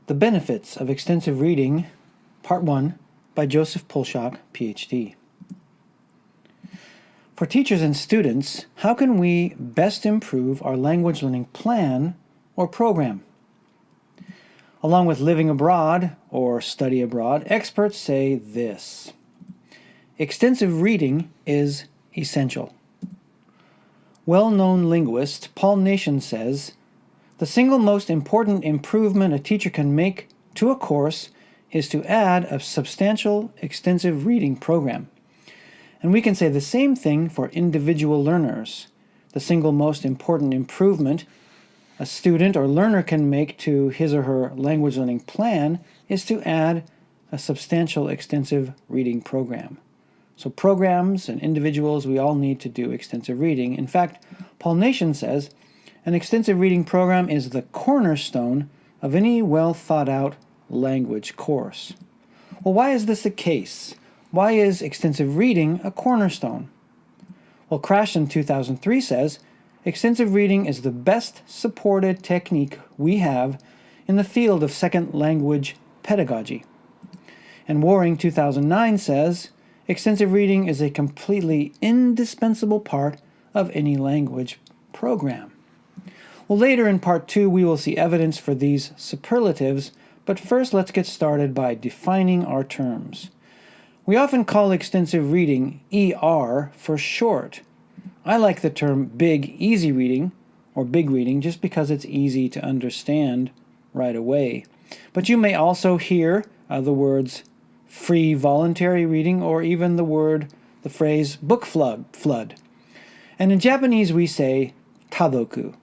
The Benefits of Extensive Reading, Part 1, by Joseph Polshock, Ph.D. For teachers and students, how can we best improve our language learning plan or program? Along with living abroad or study abroad, experts say this: extensive reading is essential. Well-known linguist Paul Nation says, the single most important improvement a teacher can make to a course is to add a substantial extensive reading program. And we can say the same thing for individual learners. The single most important improvement a student or learner can make to his or her language learning plan is to add a substantial extensive reading program. So programs and individuals, we all need to do extensive reading. In fact, Paul Nation says, an extensive reading program is the cornerstone of any well thought out language course. Well, why is this the case? Why is extensive reading a cornerstone? Well, Crash in 2003 says, extensive reading is the best supported technique we have in the field of second language pedagogy. And Waring 2009 says, extensive reading is a completely indispensable part of any language program. Well, later in Part 2, we will see evidence for these superlatives, but first let's get started by defining our terms. We often call extensive reading ER for short. I like the term big easy reading or big reading just because it's easy to understand right away. But you may also hear the words free voluntary reading or even the phrase book flood. And in Japanese we say tadoku.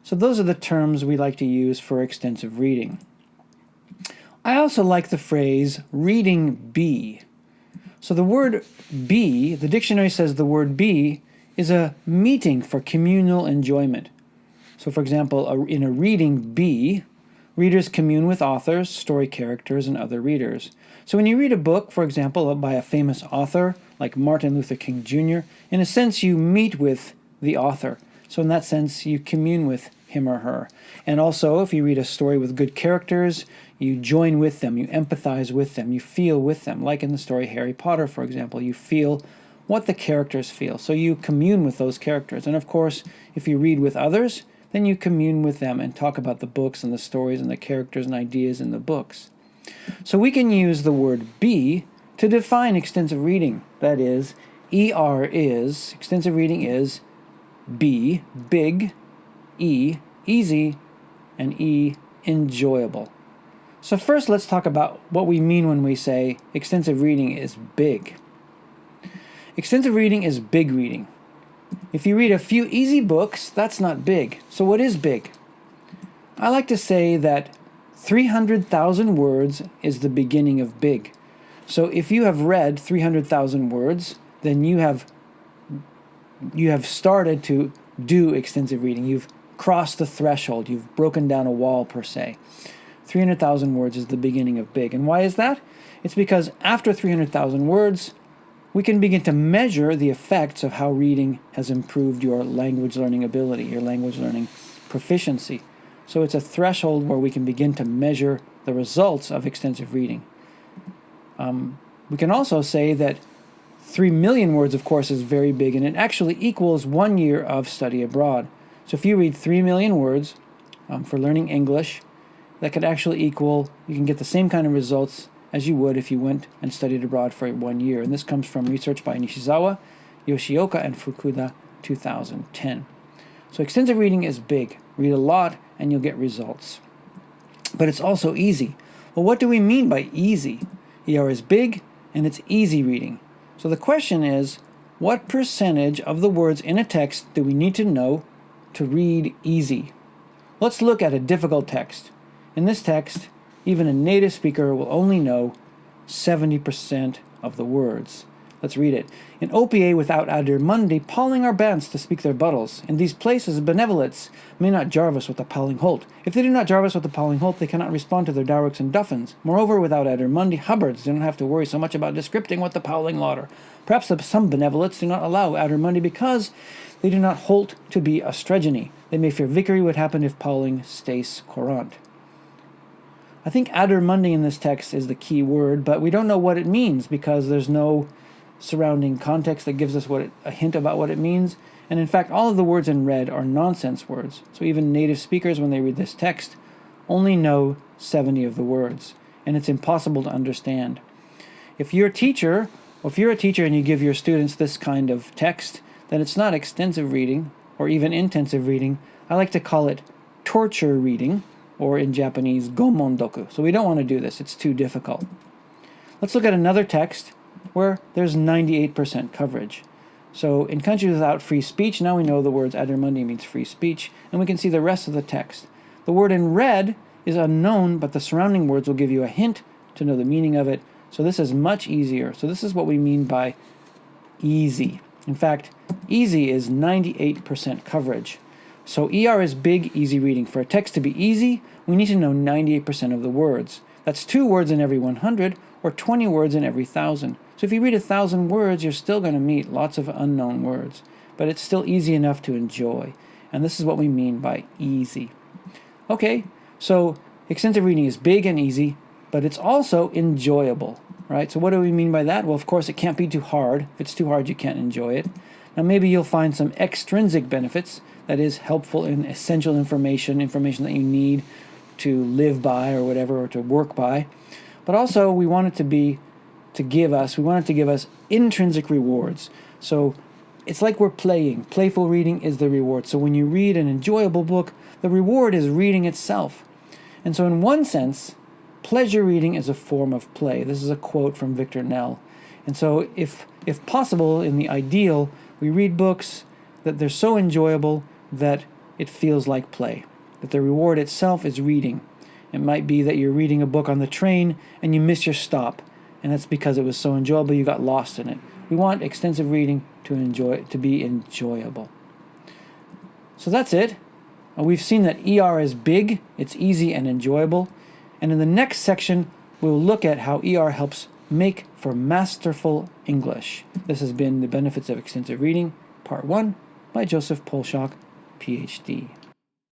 So those are the terms we like to use for extensive reading. I also like the phrase reading bee. So the word bee, the dictionary says the word bee is a meeting for communal enjoyment. So for example, in a reading bee, readers commune with authors, story characters, and other readers. So when you read a book, for example, by a famous author like Martin Luther King Jr., in a sense you meet with the author. So in that sense, you commune with him or her. And also, if you read a story with good characters, you join with them, you empathize with them, you feel with them. Like in the story Harry Potter, for example, you feel what the characters feel. So you commune with those characters. And of course, if you read with others, then you commune with them and talk about the books and the stories and the characters and ideas in the books. So we can use the word be to define extensive reading. That is, extensive reading is B, big, E, easy, and E, enjoyable. So first let's talk about what we mean when we say extensive reading is big. Extensive reading is big reading. If you read a few easy books, that's not big. So what is big? I like to say that 300,000 words is the beginning of big. So if you have read 300,000 words, then you have started to do extensive reading. You've crossed the threshold. You've broken down a wall, per se. 300,000 words is the beginning of big. And why is that? It's because after 300,000 words, we can begin to measure the effects of how reading has improved your language learning ability, your language learning proficiency. So it's a threshold where we can begin to measure the results of extensive reading. We can also say that 3 million words, of course, is very big, and it actually equals 1 year of study abroad. So if you read 3 million words for learning English, that could actually equal, you can get the same kind of results as you would if you went and studied abroad for 1 year. And this comes from research by Nishizawa, Yoshioka, and Fukuda, 2010. So extensive reading is big. Read a lot and you'll get results. But it's also easy. Well, what do we mean by easy? ER is big and it's easy reading. So the question is, what percentage of the words in a text do we need to know to read easy? Let's look at a difficult text. In this text, even a native speaker will only know 70% of the words. Let's read it. In OPA without adir mundi, palling our bands to speak their buttles. In these places, benevolence may not jarvis with the palling holt. If they do not jarvis with the palling holt, they cannot respond to their dowricks and duffins. Moreover, without adir mundi, hubbards do not have to worry so much about descripting what the palling lauder. Perhaps some benevolents do not allow adir mundi because they do not holt to be a stregony. They may fear vicary would happen if palling stace courant. I think addermundi in this text is the key word, but we don't know what it means because there's no surrounding context that gives us a hint about what it means. And in fact, all of the words in red are nonsense words. So even native speakers, when they read this text, only know 70 of the words, and it's impossible to understand. If you're a teacher and you give your students this kind of text, then it's not extensive reading or even intensive reading. I like to call it torture reading, or in Japanese, gomondoku. So we don't want to do this. It's too difficult. Let's look at another text where there's 98% coverage. So in countries without free speech, now we know the words addermundi means free speech, and we can see the rest of the text. The word in red is unknown, but the surrounding words will give you a hint to know the meaning of it. So this is much easier. So this is what we mean by easy. In fact, easy is 98% coverage. So ER is big, easy reading. For a text to be easy, we need to know 98% of the words. That's 2 words in every 100, or 20 words in every 1,000. So if you read 1,000 words, you're still going to meet lots of unknown words. But it's still easy enough to enjoy. And this is what we mean by easy. Okay, so extensive reading is big and easy, but it's also enjoyable, right? So what do we mean by that? Well, of course, it can't be too hard. If it's too hard, you can't enjoy it. Now, maybe you'll find some extrinsic benefits, that is helpful in essential information that you need to live by or whatever, or to work by. But also, we want it to give us intrinsic rewards. So it's like we're playing. Playful reading is the reward. So when you read an enjoyable book, the reward is reading itself. And so in one sense, pleasure reading is a form of play. This is a quote from Victor Nell. And so if possible, in the ideal, we read books that they're so enjoyable that it feels like play, that the reward itself is reading. It might be that you're reading a book on the train and you miss your stop, and that's because it was so enjoyable you got lost in it. We want extensive reading to be enjoyable. So that's it. We've seen that ER is big, it's easy and enjoyable, and in the next section we'll look at how ER helps make for masterful English. This has been The Benefits of Extensive Reading, Part 1, by Joseph Polshock, PhD.